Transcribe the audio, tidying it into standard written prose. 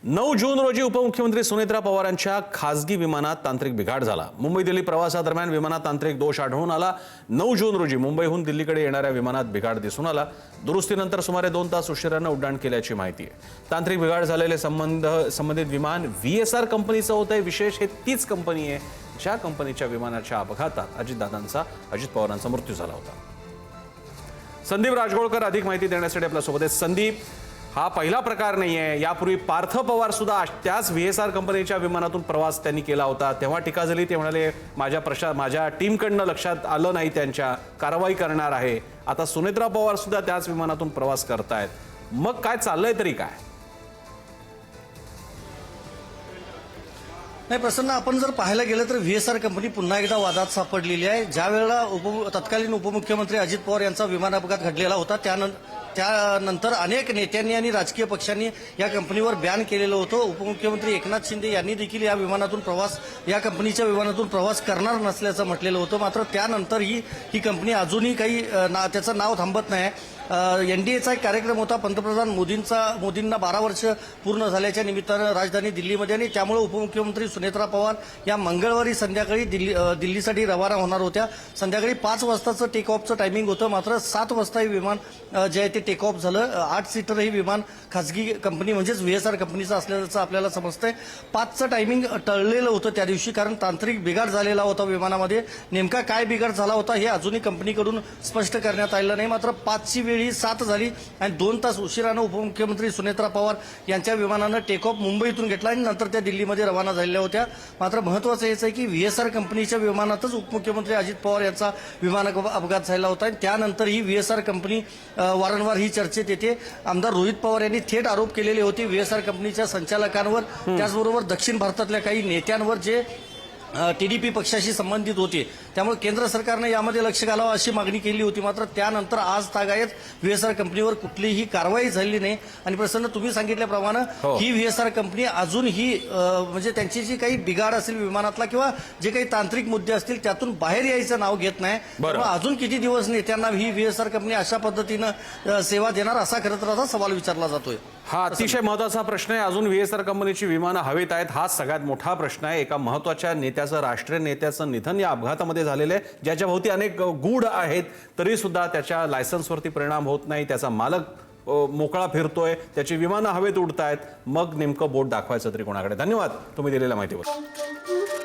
9 जून रोजी उपमुख्यमंत्री सुनेत्रा पवारांच्या खासगी विमानात तांत्रिक बिघाड झाला। मुंबई दिल्ली प्रवासादरम्यान विमानात तांत्रिक दोष आढळून आला। 9 जून रोजी मुंबईहून दिल्लीकडे येणाऱ्या विमानात बिघाड दिसून आला। दुरुस्तीनंतर सुमारे 2 तास उशिराने उड्डाण केल्याची माहिती आहे। तांत्रिक बिघाड झालेले संबंधित विमान VSR कंपनीचं होतं। विशेष हे तीच कंपनी आहे ज्या कंपनीच्या विमानाच्या अपघातात अजित पवारांचा मृत्यू झाला होता। संदीप राजगोळकर अधिक माहिती देण्यासाठी आपल्या सोबत आहेत। संदीप, हा पहिला प्रकार नाहीये। यापूर्वी पार्थ पवार सुद्धा त्याच VSR कंपनीच्या विमानातून प्रवास त्यांनी केला होता। तेव्हा टीका झाली, ते म्हणाले माझ्या टीमकडनं लक्षात आलं नाही, त्यांच्या कारवाई करणार आहे। आता सुनेत्रा पवार सुद्धा त्याच विमानातून प्रवास करतायत। मग काय चाललंय तरी काय? नाही प्रसन्न, आपण जर पाहायला गेलं तर VSR कंपनी पुन्हा एकदा वादात सापडलेली आहे। ज्या वेळेला तत्कालीन उपमुख्यमंत्री अजित पवार यांचा विमान अपघात घडलेला होता त्यानंतर अनेक नेत्यांनी आणि राजकीय पक्षांनी या कंपनीवर बॅन केलेलं होतं। उपमुख्यमंत्री एकनाथ शिंदे यांनी देखील या कंपनीच्या विमानातून प्रवास करणार नसल्याचं म्हटलेलं होतं। मात्र त्यानंतर ही कंपनी अजूनही काही त्याचं नाव थांबत नाही। NDAचा एक कार्यक्रम होता, पंतप्रधान मोदींना 12 वर्ष पूर्ण झाल्याच्या निमित्तानं राजधानी दिल्लीमध्ये, आणि त्यामुळे उपमुख्यमंत्री सुनेत्रा पवार या मंगळवारी संध्याकाळी दिल्लीसाठी रवाना होणार होत्या। संध्याकाळी 5 वाजताचं टेक ऑफचं टायमिंग होतं, मात्र 7 वाजता हे विमान जे आहे ते टेक ऑफ झालं। 8 सीटर ही विमान खासगी कंपनी म्हणजेच VSR कंपनीचं असल्याचं आपल्याला समजतंय। 5चं टायमिंग टळलेलं होतं त्या दिवशी, कारण तांत्रिक बिघाड झालेला होता विमानामध्ये। नेमका काय बिघाड झाला होता हे अजूनही कंपनीकडून स्पष्ट करण्यात आलेलं नाही। मात्र 5ची वेळी 7 झाली आणि 2 तास उशिरानं उपमुख्यमंत्री सुनेत्रा पवार यांच्या विमानानं टेक ऑफ मुंबईतून घेतला आणि नंतर त्या दिल्लीमध्ये रवाना झालेल्या होत्या। मात्र महत्त्वाचं हेच आहे की VSR कंपनीच्या विमानातच उपमुख्यमंत्री अजित पवार यांचा विमान अपघात झाला होता आणि त्यानंतर ही VSR कंपनी वारंवार ही चर्चेत येते। आमदार रोहित पवार यांनी थेट आरोप केलेले होते VSR कंपनीच्या संचालकांवर, त्याचबरोबर दक्षिण भारतातल्या काही नेत्यांवर जे TDP पक्षाशी संबंधित होते। त्यामुळे केंद्र सरकारने यामध्ये लक्ष घालावं अशी मागणी केली होती। मात्र त्यानंतर आज तागायत VSR कंपनीवर कुठलीही कारवाई झाली नाही। आणि प्रसन्न, तुम्ही सांगितल्याप्रमाणे ही VSR कंपनी अजूनही म्हणजे त्यांची जी काही बिघाड असेल विमानातला किंवा जे काही तांत्रिक मुद्दे असतील त्यातून बाहेर यायचं नाव घेत नाही। अजून किती दिवस नेत्यांना ही VSR कंपनी अशा पद्धतीनं सेवा देणार, असा खरं तर आता सवाल विचारला जातोय। हा अतिशय महत्त्वाचा प्रश्न आहे। अजून VSR कंपनीची विमानं हवेत आहेत, हा सगळ्यात मोठा प्रश्न आहे। एका महत्त्वाच्या नेत्याचं, राष्ट्रीय नेत्याचं निधन या अपघातामध्ये झालेलं आहे, ज्याच्या भोवती अनेक गूढ आहेत, तरी सुद्धा त्याच्या लायसन्सवरती परिणाम होत नाही। त्याचा मालक मोकळा फिरतोय, त्याची विमानं हवेत उडतायत। मग नेमकं बोट दाखवायचं तरी कोणाकडे? धन्यवाद तुम्ही दिलेल्या माहितीवर।